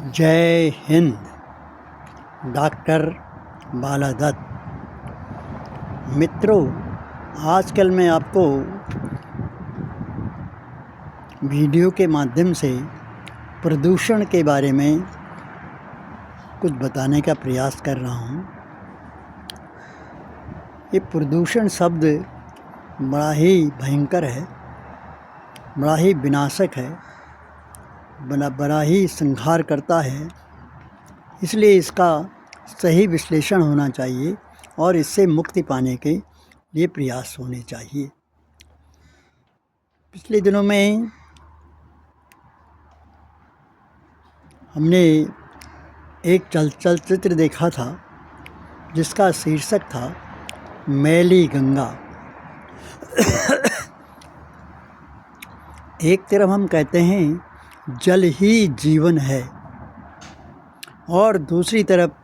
जय हिंद। डॉक्टर बालादत्त। मित्रों, आजकल मैं आपको वीडियो के माध्यम से प्रदूषण के बारे में कुछ बताने का प्रयास कर रहा हूँ। ये प्रदूषण शब्द बड़ा ही भयंकर है, बड़ा ही विनाशक है, बड़ा ही संहार करता है। इसलिए इसका सही विश्लेषण होना चाहिए और इससे मुक्ति पाने के लिए प्रयास होने चाहिए। पिछले दिनों में हमने एक चलचित्र देखा था जिसका शीर्षक था मैली गंगा। एक तरफ हम कहते हैं जल ही जीवन है और दूसरी तरफ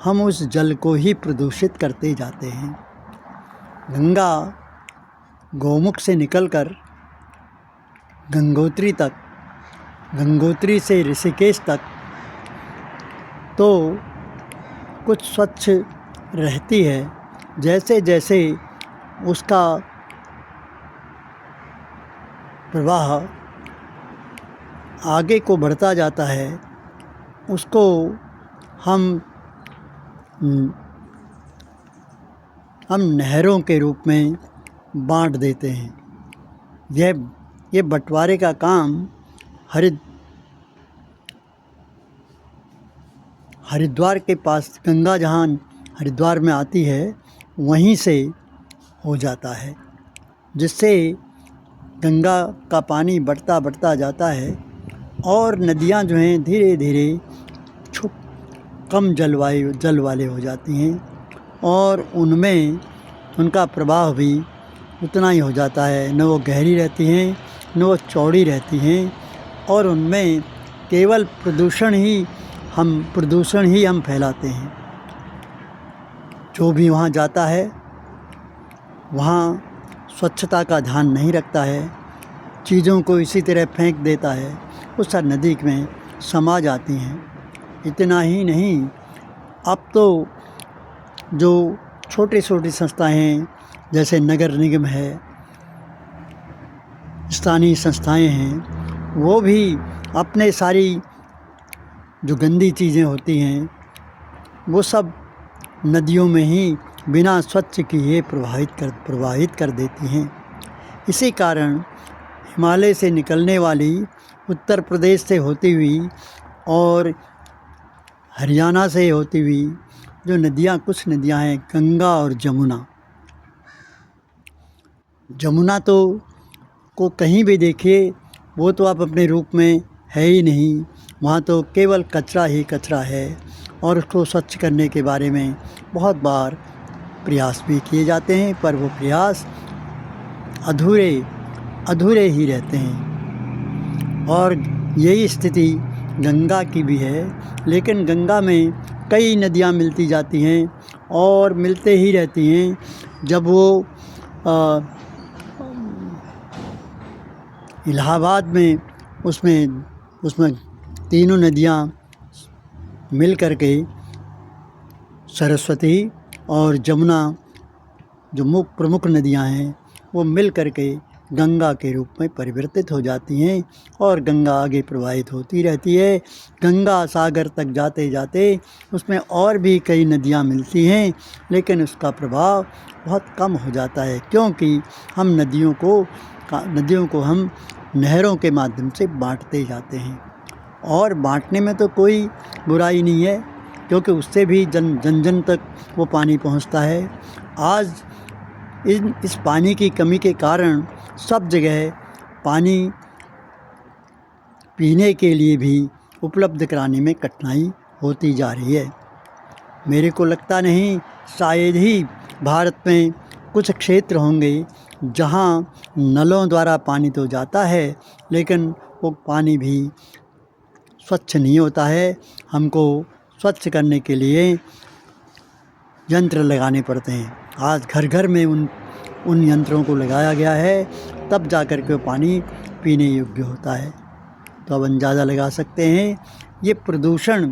हम उस जल को ही प्रदूषित करते जाते हैं। गंगा गौमुख से निकलकर गंगोत्री तक, गंगोत्री से ऋषिकेश तक तो कुछ स्वच्छ रहती है। जैसे जैसे उसका प्रवाह आगे को बढ़ता जाता है, उसको हम नहरों के रूप में बांट देते हैं। ये बंटवारे का काम हरिद्वार के पास, गंगा जहाँ हरिद्वार में आती है वहीं से हो जाता है, जिससे गंगा का पानी बढ़ता जाता है और नदियाँ जो हैं धीरे धीरे कम जल वाले हो जाती हैं और उनमें उनका प्रवाह भी उतना ही हो जाता है। न वो गहरी रहती हैं, न वो चौड़ी रहती हैं और उनमें केवल प्रदूषण ही हम फैलाते हैं। जो भी वहाँ जाता है वहाँ स्वच्छता का ध्यान नहीं रखता है, चीज़ों को इसी तरह फेंक देता है, उस नदी में समा जाती हैं। इतना ही नहीं, अब तो जो छोटी संस्थाएं हैं जैसे नगर निगम है, स्थानीय संस्थाएं हैं, वो भी अपने सारी जो गंदी चीज़ें होती हैं वो सब नदियों में ही बिना स्वच्छ किए प्रवाहित कर देती हैं। इसी कारण हिमालय से निकलने वाली, उत्तर प्रदेश से होती हुई और हरियाणा से होती हुई जो नदियाँ, कुछ नदियाँ हैं, गंगा और जमुना तो को कहीं भी देखिए वो तो आप अपने रूप में है ही नहीं। वहाँ तो केवल कचरा ही कचरा है और उसको स्वच्छ करने के बारे में बहुत बार प्रयास भी किए जाते हैं, पर वो प्रयास अधूरे ही रहते हैं। और यही स्थिति गंगा की भी है, लेकिन गंगा में कई नदियाँ मिलती जाती हैं और मिलते ही रहती हैं। जब वो इलाहाबाद में उसमें तीनों नदियाँ मिल कर के सरस्वती और जमुना जो प्रमुख नदियाँ हैं वो मिल कर के गंगा के रूप में परिवर्तित हो जाती हैं और गंगा आगे प्रवाहित होती रहती है। गंगा सागर तक जाते जाते उसमें और भी कई नदियाँ मिलती हैं, लेकिन उसका प्रभाव बहुत कम हो जाता है, क्योंकि हम नदियों को हम नहरों के माध्यम से बांटते जाते हैं। और बांटने में तो कोई बुराई नहीं है, क्योंकि उससे भी जन तक वो पानी पहुंचता है। आज इस पानी की कमी के कारण सब जगह पानी पीने के लिए भी उपलब्ध कराने में कठिनाई होती जा रही है। मेरे को लगता नहीं, शायद ही भारत में कुछ क्षेत्र होंगे जहां नलों द्वारा पानी तो जाता है, लेकिन वो पानी भी स्वच्छ नहीं होता है। हमको स्वच्छ करने के लिए यंत्र लगाने पड़ते हैं। आज घर घर में उन यंत्रों को लगाया गया है, तब जाकर के पानी पीने योग्य होता है। तो अब अंदाज़ा लगा सकते हैं ये प्रदूषण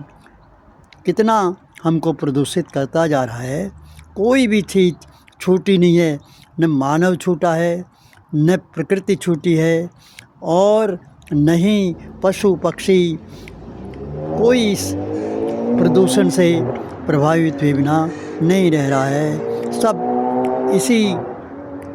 कितना हमको प्रदूषित करता जा रहा है। कोई भी चीज़ छूटी नहीं है, न मानव छूटा है, न प्रकृति छूटी है, और न ही पशु पक्षी कोई इस प्रदूषण से प्रभावित हुए बिना नहीं रह रहा है। सब इसी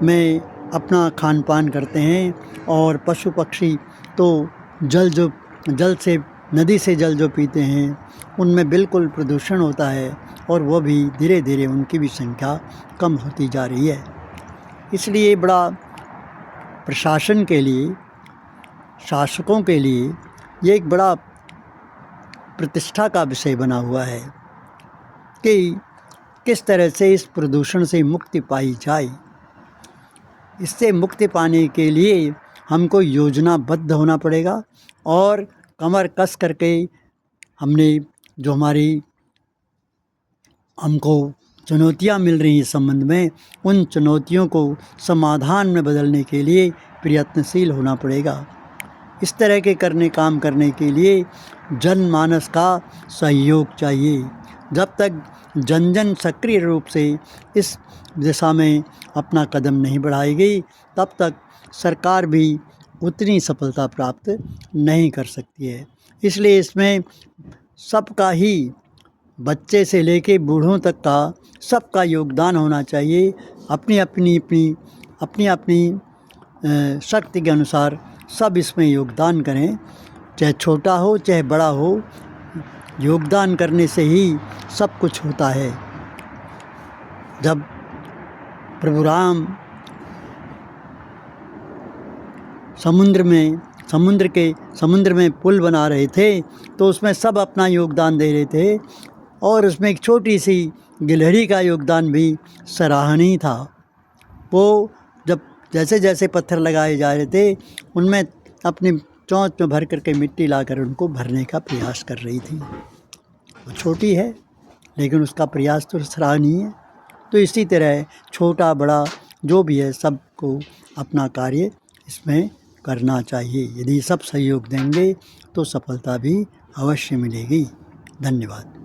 में अपना खान पान करते हैं, और पशु पक्षी तो जल से नदी से जल जो पीते हैं उनमें बिल्कुल प्रदूषण होता है, और वह भी धीरे धीरे उनकी भी संख्या कम होती जा रही है। इसलिए बड़ा प्रशासन के लिए, शासकों के लिए ये एक बड़ा प्रतिष्ठा का विषय बना हुआ है कि किस तरह से इस प्रदूषण से मुक्ति पाई जाए। इससे मुक्ति पाने के लिए हमको योजनाबद्ध होना पड़ेगा, और कमर कस करके जो हमको चुनौतियाँ मिल रही हैं इस संबंध में, उन चुनौतियों को समाधान में बदलने के लिए प्रयत्नशील होना पड़ेगा। इस तरह के काम करने के लिए जनमानस का सहयोग चाहिए। जब तक जन जन सक्रिय रूप से इस दिशा में अपना कदम नहीं बढ़ाएगी, तब तक सरकार भी उतनी सफलता प्राप्त नहीं कर सकती है। इसलिए इसमें सबका ही, बच्चे से लेके बूढ़ों तक का सबका योगदान होना चाहिए। अपनी अपनी शक्ति के अनुसार सब इसमें योगदान करें, चाहे छोटा हो चाहे बड़ा हो। योगदान करने से ही सब कुछ होता है। जब प्रभु राम समुद्र में पुल बना रहे थे, तो उसमें सब अपना योगदान दे रहे थे, और उसमें एक छोटी सी गिलहरी का योगदान भी सराहनीय था। वो जब जैसे जैसे पत्थर लगाए जा रहे थे, उनमें अपनी चोंच में भर करके मिट्टी लाकर उनको भरने का प्रयास कर रही थी। वो छोटी है, लेकिन उसका प्रयास तो सराहनीय है। तो इसी तरह छोटा बड़ा जो भी है, सबको अपना कार्य इसमें करना चाहिए। यदि सब सहयोग देंगे तो सफलता भी अवश्य मिलेगी। धन्यवाद।